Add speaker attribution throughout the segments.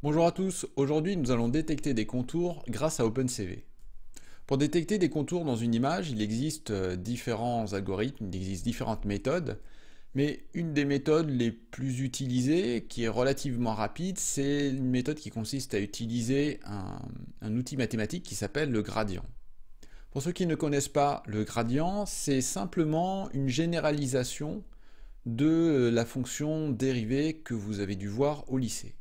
Speaker 1: Bonjour à tous, aujourd'hui nous allons détecter des contours grâce à OpenCV. Pour détecter des contours dans une image, il existe différents algorithmes, il existe différentes méthodes, mais une des méthodes les plus utilisées, qui est relativement rapide, c'est une méthode qui consiste à utiliser un outil mathématique qui s'appelle le gradient. Pour ceux qui ne connaissent pas le gradient, c'est simplement une généralisation de la fonction dérivée que vous avez dû voir au lycée.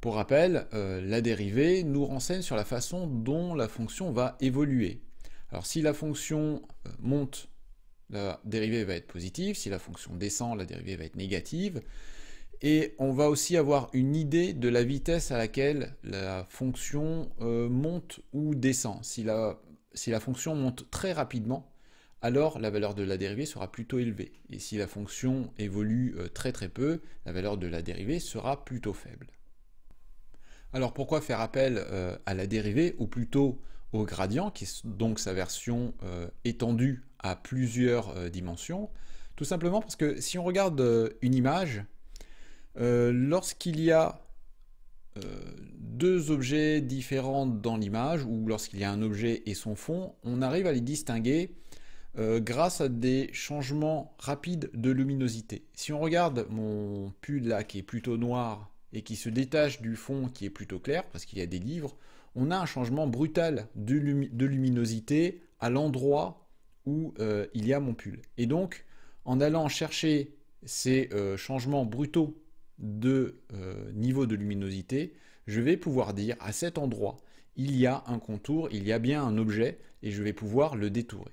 Speaker 1: Pour rappel, la dérivée nous renseigne sur la façon dont la fonction va évoluer. Alors si la fonction monte, la dérivée va être positive, si la fonction descend, la dérivée va être négative, et on va aussi avoir une idée de la vitesse à laquelle la fonction monte ou descend. Si la fonction monte très rapidement, alors la valeur de la dérivée sera plutôt élevée. Et si la fonction évolue très peu, la valeur de la dérivée sera plutôt faible. Alors pourquoi faire appel à la dérivée, ou plutôt au gradient, qui est donc sa version étendue à plusieurs dimensions? Tout simplement parce que si on regarde une image, lorsqu'il y a deux objets différents dans l'image, ou lorsqu'il y a un objet et son fond, on arrive à les distinguer grâce à des changements rapides de luminosité. Si on regarde mon pull là qui est plutôt noir et qui se détache du fond qui est plutôt clair, parce qu'il y a des livres, on a un changement brutal de luminosité à l'endroit où il y a mon pull. Et donc, en allant chercher ces changements brutaux de niveau de luminosité, je vais pouvoir dire à cet endroit, il y a un contour, il y a bien un objet, et je vais pouvoir le détourer.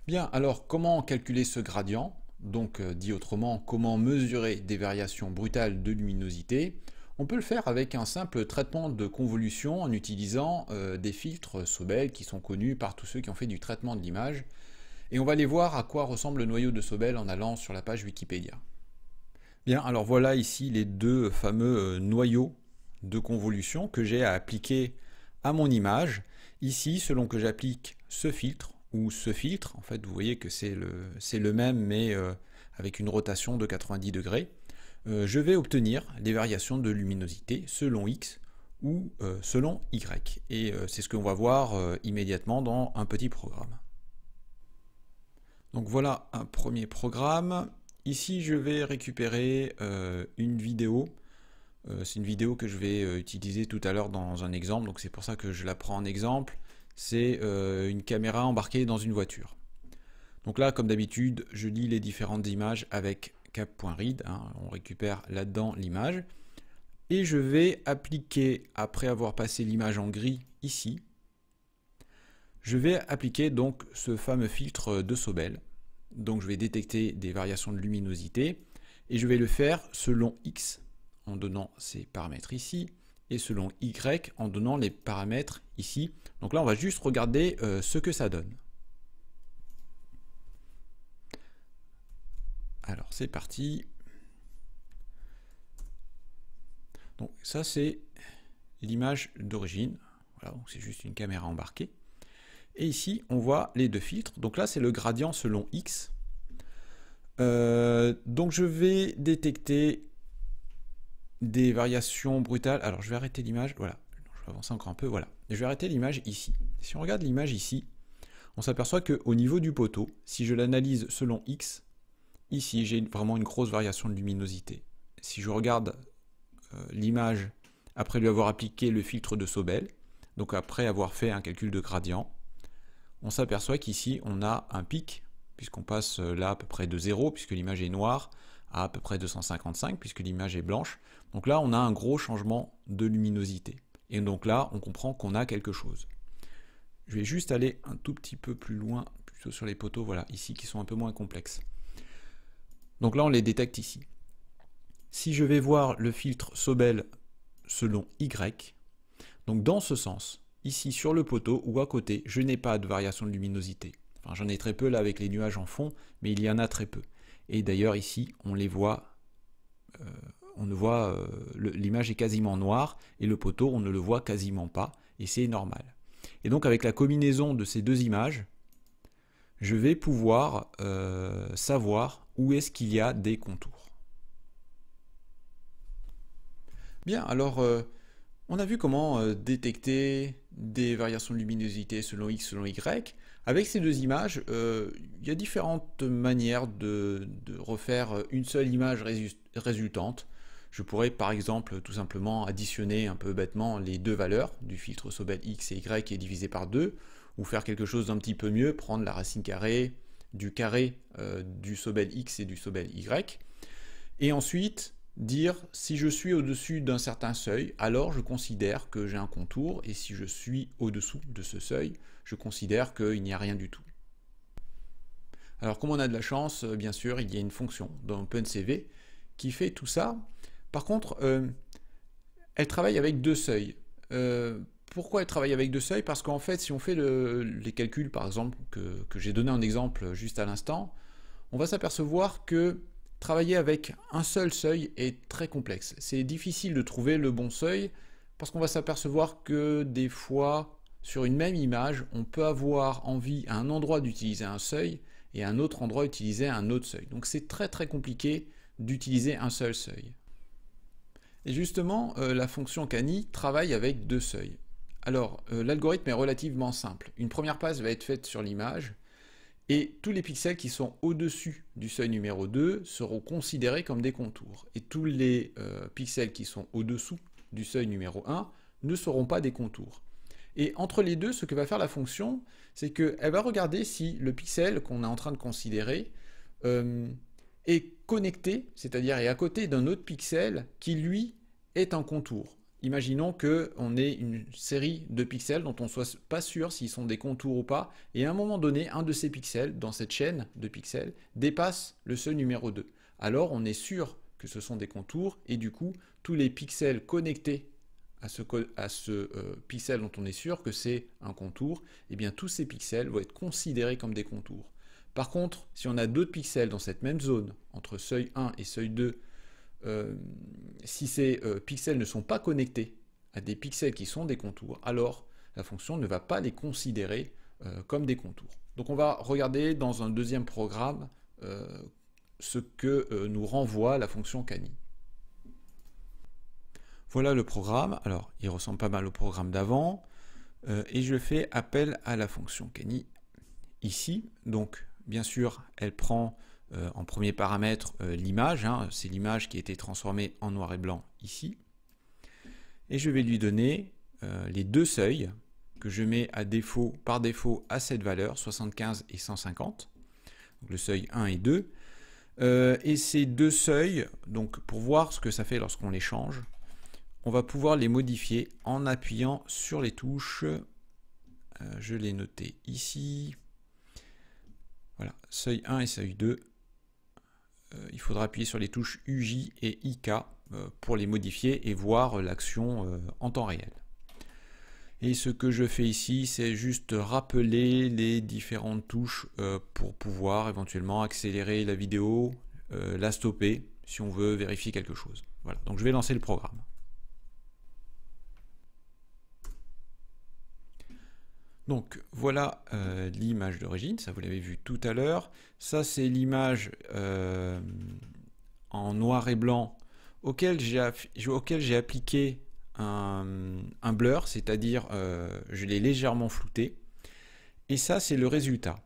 Speaker 1: Bien, alors comment calculer ce gradient? Donc dit autrement, comment mesurer des variations brutales de luminosité? On peut le faire avec un simple traitement de convolution en utilisant des filtres Sobel qui sont connus par tous ceux qui ont fait du traitement de l'image. Et on va aller voir à quoi ressemble le noyau de Sobel en allant sur la page Wikipédia. Bien, alors voilà ici les deux fameux noyaux de convolution que j'ai à appliquer à mon image. Ici, selon que j'applique ce filtre, ou ce filtre, en fait vous voyez que c'est le même mais avec une rotation de 90 degrés, je vais obtenir des variations de luminosité selon X ou selon Y. Et c'est ce qu'on va voir immédiatement dans un petit programme. Donc voilà un premier programme. Ici je vais récupérer une vidéo. C'est une vidéo que je vais utiliser tout à l'heure dans un exemple, donc c'est pour ça que je la prends en exemple. C'est une caméra embarquée dans une voiture. Donc là, comme d'habitude, je lis les différentes images avec cap.read, hein, on récupère là-dedans l'image, et je vais appliquer, après avoir passé l'image en gris ici, je vais appliquer donc ce fameux filtre de Sobel. Donc je vais détecter des variations de luminosité, et je vais le faire selon X, en donnant ces paramètres ici, et selon Y en donnant les paramètres ici. Donc là on va juste regarder ce que ça donne. Alors c'est parti. Donc ça c'est l'image d'origine. Voilà, donc c'est juste une caméra embarquée. Et ici on voit les deux filtres. Donc là c'est le gradient selon X. Donc je vais détecter des variations brutales. Alors je vais arrêter l'image, voilà, je vais avancer encore un peu, voilà. Je vais arrêter l'image ici. Si on regarde l'image ici, on s'aperçoit qu'au niveau du poteau, si je l'analyse selon X, ici j'ai vraiment une grosse variation de luminosité. Si je regarde l'image après lui avoir appliqué le filtre de Sobel, donc après avoir fait un calcul de gradient, on s'aperçoit qu'ici on a un pic, puisqu'on passe là à peu près de 0, puisque l'image est noire, à peu près 255 puisque l'image est blanche. Donc là on a un gros changement de luminosité. Et donc là on comprend qu'on a quelque chose. Je vais juste aller un tout petit peu plus loin, plutôt sur les poteaux, voilà, ici qui sont un peu moins complexes. Donc là on les détecte ici. Si je vais voir le filtre Sobel selon Y, donc dans ce sens, ici sur le poteau ou à côté, je n'ai pas de variation de luminosité. Enfin j'en ai très peu là avec les nuages en fond, mais il y en a très peu. Et d'ailleurs ici, on les voit, l'image est quasiment noire et le poteau, on ne le voit quasiment pas et c'est normal. Et donc avec la combinaison de ces deux images, je vais pouvoir savoir où est-ce qu'il y a des contours. Bien, alors On a vu comment détecter des variations de luminosité selon X, selon Y. Avec ces deux images, il y a différentes manières de refaire une seule image résultante. Je pourrais par exemple tout simplement additionner un peu bêtement les deux valeurs du filtre Sobel X et Y qui est divisé par 2, ou faire quelque chose d'un petit peu mieux, prendre la racine carrée du Sobel X et du Sobel Y. Et ensuite, dire si je suis au-dessus d'un certain seuil, alors je considère que j'ai un contour, et si je suis au-dessous de ce seuil, je considère qu'il n'y a rien du tout. Alors comme on a de la chance, bien sûr, il y a une fonction dans OpenCV qui fait tout ça. Par contre, elle travaille avec deux seuils. Pourquoi elle travaille avec deux seuils? Parce qu'en fait, si on fait les calculs, par exemple, que j'ai donné un exemple juste à l'instant, on va s'apercevoir que travailler avec un seul seuil est très complexe. C'est difficile de trouver le bon seuil parce qu'on va s'apercevoir que des fois, sur une même image, on peut avoir envie à un endroit d'utiliser un seuil et à un autre endroit utiliser un autre seuil. Donc c'est très compliqué d'utiliser un seul seuil. Et justement, la fonction Cani travaille avec deux seuils. Alors, l'algorithme est relativement simple. Une première passe va être faite sur l'image, et tous les pixels qui sont au-dessus du seuil numéro 2 seront considérés comme des contours. Et tous les pixels qui sont au-dessous du seuil numéro 1 ne seront pas des contours. Et entre les deux, ce que va faire la fonction, c'est qu'elle va regarder si le pixel qu'on est en train de considérer est connecté, c'est-à-dire est à côté d'un autre pixel qui, lui, est un contour. Imaginons qu'on ait une série de pixels dont on ne soit pas sûr s'ils sont des contours ou pas, et à un moment donné, un de ces pixels, dans cette chaîne de pixels, dépasse le seuil numéro 2. Alors on est sûr que ce sont des contours, et du coup, tous les pixels connectés à ce pixel dont on est sûr que c'est un contour, eh bien tous ces pixels vont être considérés comme des contours. Par contre, si on a d'autres pixels dans cette même zone, entre seuil 1 et seuil 2, si ces pixels ne sont pas connectés à des pixels qui sont des contours, alors la fonction ne va pas les considérer comme des contours. Donc on va regarder dans un deuxième programme ce que nous renvoie la fonction Cani. Voilà le programme. Alors il ressemble pas mal au programme d'avant, et je fais appel à la fonction Cani ici. Donc bien sûr elle prend en premier paramètre l'image, hein, c'est l'image qui a été transformée en noir et blanc ici, et je vais lui donner les deux seuils que je mets par défaut à cette valeur, 75 et 150, donc le seuil 1 et 2, et ces deux seuils, donc pour voir ce que ça fait lorsqu'on les change, on va pouvoir les modifier en appuyant sur les touches, je l'ai noté ici, voilà, seuil 1 et seuil 2, il faudra appuyer sur les touches UJ et IK pour les modifier et voir l'action en temps réel. Et ce que je fais ici, c'est juste rappeler les différentes touches pour pouvoir éventuellement accélérer la vidéo, la stopper si on veut vérifier quelque chose. Voilà, donc je vais lancer le programme. Donc voilà l'image d'origine, ça vous l'avez vu tout à l'heure. Ça c'est l'image en noir et blanc auquel j'ai appliqué un blur, c'est-à-dire je l'ai légèrement flouté. Et ça c'est le résultat.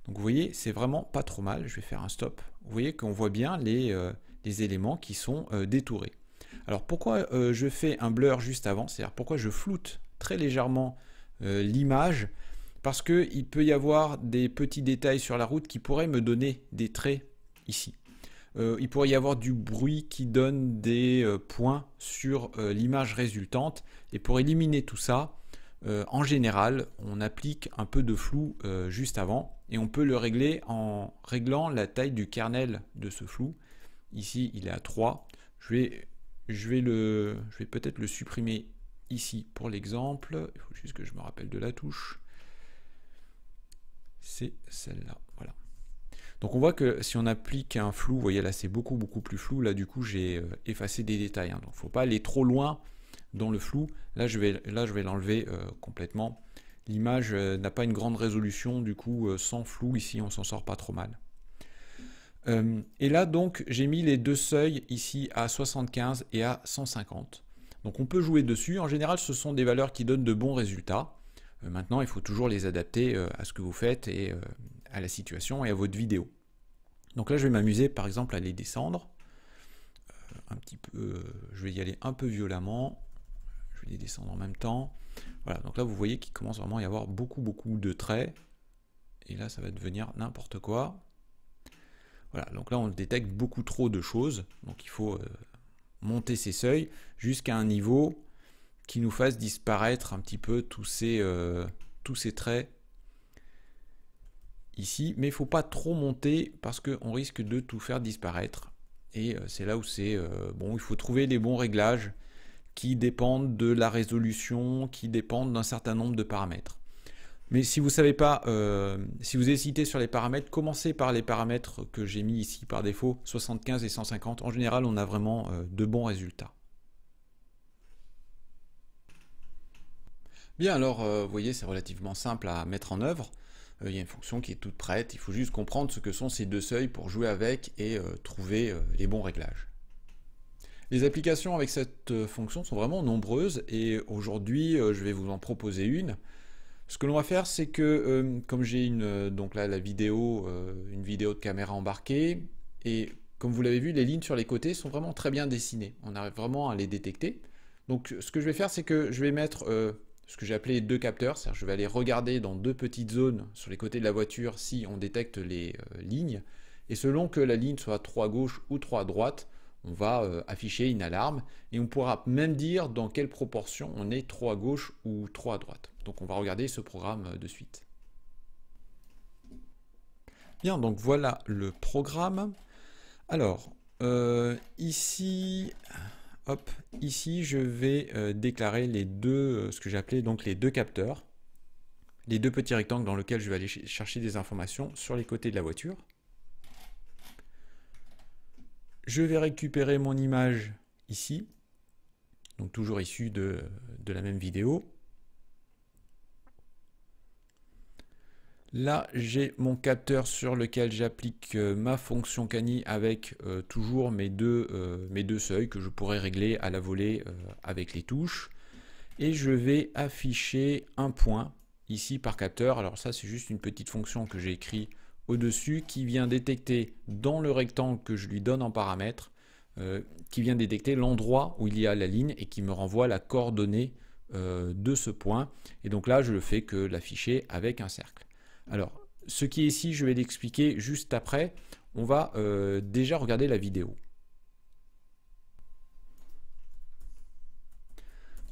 Speaker 1: Donc vous voyez, c'est vraiment pas trop mal. Je vais faire un stop. Vous voyez qu'on voit bien les éléments qui sont détourés. Alors pourquoi je fais un blur juste avant, c'est-à-dire pourquoi je floute très légèrement l'image, parce qu'il peut y avoir des petits détails sur la route qui pourraient me donner des traits ici. Il pourrait y avoir du bruit qui donne des points sur l'image résultante, et pour éliminer tout ça, en général, on applique un peu de flou juste avant, et on peut le régler en réglant la taille du kernel de ce flou. Ici, il est à 3. Je vais peut-être le supprimer ici pour l'exemple. Il faut juste que je me rappelle de la touche. C'est celle-là. Voilà. Donc on voit que si on applique un flou, vous voyez là c'est beaucoup plus flou. Là du coup j'ai effacé des détails. Hein. Donc il ne faut pas aller trop loin dans le flou. Là je vais l'enlever complètement. L'image n'a pas une grande résolution. Du coup sans flou ici on s'en sort pas trop mal. Et là donc j'ai mis les deux seuils ici à 75 et à 150. Donc on peut jouer dessus. En général, ce sont des valeurs qui donnent de bons résultats. Maintenant, il faut toujours les adapter à ce que vous faites et à la situation et à votre vidéo. Donc là, je vais m'amuser par exemple à les descendre. Un petit peu, je vais y aller un peu violemment. Je vais les descendre en même temps. Voilà, donc là vous voyez qu'il commence vraiment à y avoir beaucoup de traits. Et là ça va devenir n'importe quoi. Voilà, donc là on détecte beaucoup trop de choses. Donc il faut monter ces seuils jusqu'à un niveau qui nous fasse disparaître un petit peu tous ces traits ici. Mais il ne faut pas trop monter parce qu'on risque de tout faire disparaître. Et c'est là où c'est bon, il faut trouver les bons réglages qui dépendent de la résolution, qui dépendent d'un certain nombre de paramètres. Mais si vous ne savez pas, si vous hésitez sur les paramètres, commencez par les paramètres que j'ai mis ici par défaut, 75 et 150. En général, on a vraiment de bons résultats. Bien, alors, vous voyez, c'est relativement simple à mettre en œuvre. Il y a une fonction qui est toute prête. Il faut juste comprendre ce que sont ces deux seuils pour jouer avec et trouver les bons réglages. Les applications avec cette fonction sont vraiment nombreuses et aujourd'hui je vais vous en proposer une. Ce que l'on va faire, c'est que comme j'ai donc là la vidéo, une vidéo de caméra embarquée, et comme vous l'avez vu, les lignes sur les côtés sont vraiment très bien dessinées. On arrive vraiment à les détecter. Donc ce que je vais faire, c'est que je vais mettre ce que j'ai appelé deux capteurs, c'est-à-dire je vais aller regarder dans deux petites zones sur les côtés de la voiture si on détecte les lignes, et selon que la ligne soit trop à gauche ou trop à droite, on va afficher une alarme et on pourra même dire dans quelle proportion on est trop à gauche ou trop à droite. Donc on va regarder ce programme de suite. Bien, donc voilà le programme. Alors, ici, hop, ici je vais déclarer les deux, ce que j'ai appelé donc les deux capteurs, les deux petits rectangles dans lesquels je vais aller chercher des informations sur les côtés de la voiture. Je vais récupérer mon image ici, donc toujours issue de la même vidéo. Là, j'ai mon capteur sur lequel j'applique ma fonction Cani avec toujours mes deux seuils que je pourrais régler à la volée avec les touches. Et je vais afficher un point ici par capteur. Alors ça, c'est juste une petite fonction que j'ai écrite au-dessus qui vient détecter dans le rectangle que je lui donne en paramètre, qui vient détecter l'endroit où il y a la ligne et qui me renvoie la coordonnée de ce point. Et donc là, je ne fais que l'afficher avec un cercle. Alors, ce qui est ici, je vais l'expliquer juste après. On va déjà regarder la vidéo.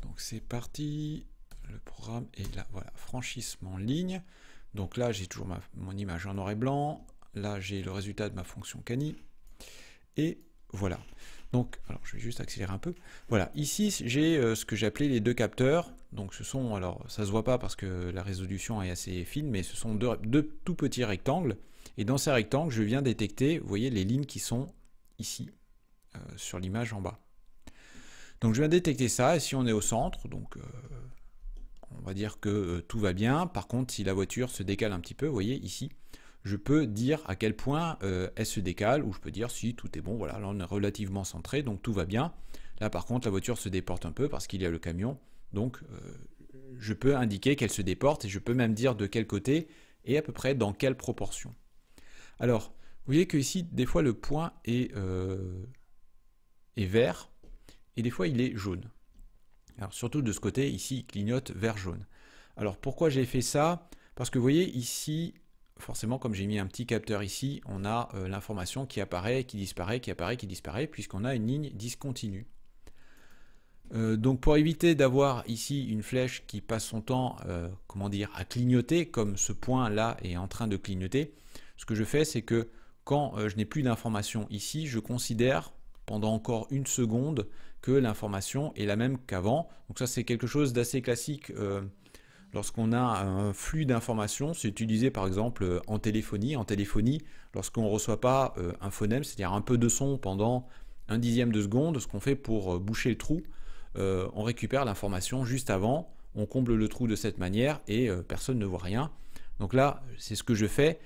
Speaker 1: Donc c'est parti. Le programme est là. Voilà, franchissement ligne. Donc là, j'ai toujours mon image en noir et blanc. Là, j'ai le résultat de ma fonction Cani. Et voilà. Donc, alors je vais juste accélérer un peu. Voilà, ici, j'ai ce que j'ai appelé les deux capteurs. Donc ce sont, alors ça se voit pas parce que la résolution est assez fine, mais ce sont deux tout petits rectangles. Et dans ces rectangles, je viens détecter, vous voyez, les lignes qui sont ici, sur l'image en bas. Donc je viens détecter ça, et si on est au centre, donc on va dire que tout va bien. Par contre, si la voiture se décale un petit peu, vous voyez ici, je peux dire à quel point elle se décale, ou je peux dire si tout est bon, voilà, là on est relativement centré, donc tout va bien. Là par contre, la voiture se déporte un peu parce qu'il y a le camion, donc je peux indiquer qu'elle se déporte, et je peux même dire de quel côté, et à peu près dans quelle proportion. Alors, vous voyez que ici, des fois le point est vert, et des fois il est jaune. Alors surtout de ce côté, ici, il clignote vert-jaune. Alors pourquoi j'ai fait ça? Parce que vous voyez ici, forcément comme j'ai mis un petit capteur ici, on a l'information qui apparaît, qui disparaît, qui apparaît, qui disparaît, puisqu'on a une ligne discontinue. Donc pour éviter d'avoir ici une flèche qui passe son temps comment dire, à clignoter, comme ce point là est en train de clignoter, ce que je fais, c'est que quand je n'ai plus d'information ici, je considère pendant encore une seconde que l'information est la même qu'avant. Donc ça, c'est quelque chose d'assez classique lorsqu'on a un flux d'informations. C'est utilisé par exemple en téléphonie. En téléphonie, lorsqu'on ne reçoit pas un phonème, c'est-à-dire un peu de son pendant un dixième de seconde, ce qu'on fait pour boucher le trou, on récupère l'information juste avant, on comble le trou de cette manière et personne ne voit rien. Donc là, c'est ce que je fais.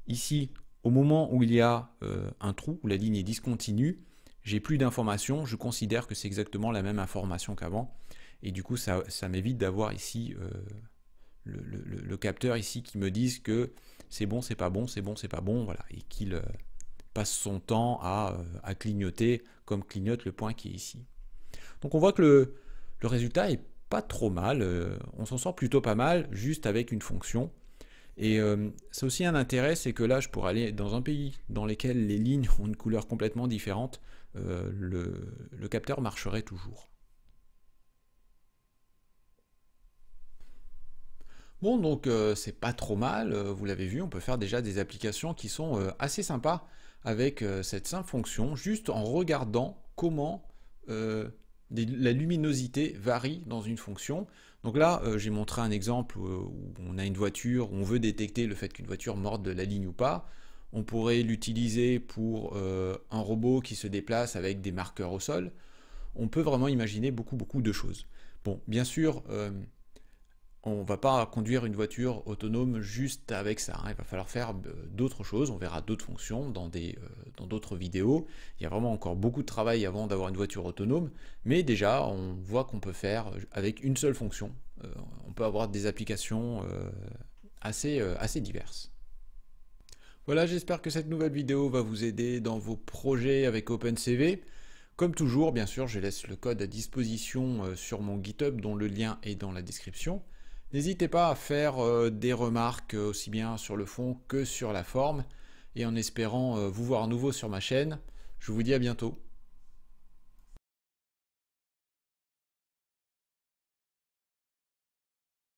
Speaker 1: Ici, au moment où il y a un trou, où la ligne est discontinue, j'ai plus d'informations, je considère que c'est exactement la même information qu'avant. Et du coup, ça m'évite d'avoir ici le capteur ici qui me dise que c'est bon, c'est pas bon, c'est bon, c'est pas bon, voilà, et qu'il passe son temps à clignoter comme clignote le point qui est ici. Donc on voit que le résultat est pas trop mal, on s'en sort plutôt pas mal juste avec une fonction. Et c'est aussi un intérêt, c'est que là je pourrais aller dans un pays dans lequel les lignes ont une couleur complètement différente, le capteur marcherait toujours. Bon, donc c'est pas trop mal, vous l'avez vu, on peut faire déjà des applications qui sont assez sympas avec cette simple fonction, juste en regardant comment la luminosité varie dans une fonction. Donc là, j'ai montré un exemple où on a une voiture, où on veut détecter le fait qu'une voiture morde de la ligne ou pas. On pourrait l'utiliser pour un robot qui se déplace avec des marqueurs au sol. On peut vraiment imaginer beaucoup de choses. Bon, bien sûr, on ne va pas conduire une voiture autonome juste avec ça, hein. Il va falloir faire d'autres choses, on verra d'autres fonctions dans d'autres vidéos. Il y a vraiment encore beaucoup de travail avant d'avoir une voiture autonome, mais déjà on voit qu'on peut faire avec une seule fonction. On peut avoir des applications assez diverses. Voilà, j'espère que cette nouvelle vidéo va vous aider dans vos projets avec OpenCV. Comme toujours, bien sûr, je laisse le code à disposition sur mon GitHub dont le lien est dans la description. N'hésitez pas à faire des remarques aussi bien sur le fond que sur la forme. Et en espérant vous voir à nouveau sur ma chaîne, je vous dis à bientôt.